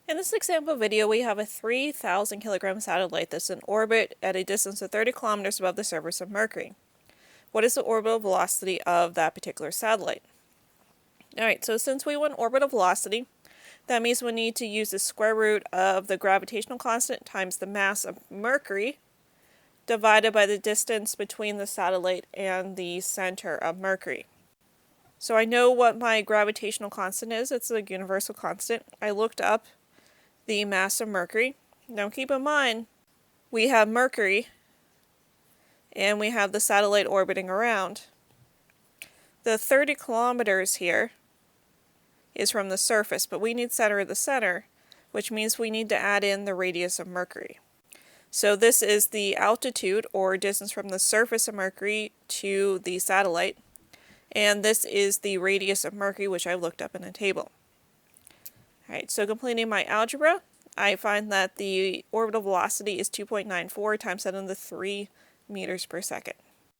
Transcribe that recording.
In this example video, we have a 3,000 kilogram satellite that's in orbit at a distance of 30 kilometers above the surface of Mercury. What is the orbital velocity of that particular satellite? Alright, so since we want orbital velocity, that means we need to use the square root of the gravitational constant times the mass of Mercury divided by the distance between the satellite and the center of Mercury. So I know what my gravitational constant is. It's a universal constant. I looked up the mass of Mercury. Now keep in mind, we have Mercury and we have the satellite orbiting around. The 30 kilometers here is from the surface, but we need center of the center, which means we need to add in the radius of Mercury. So this is the altitude or distance from the surface of Mercury to the satellite, and this is the radius of Mercury, which I looked up in a table. Alright, so completing my algebra, I find that the orbital velocity is 2.94 times 10 to the 3 meters per second.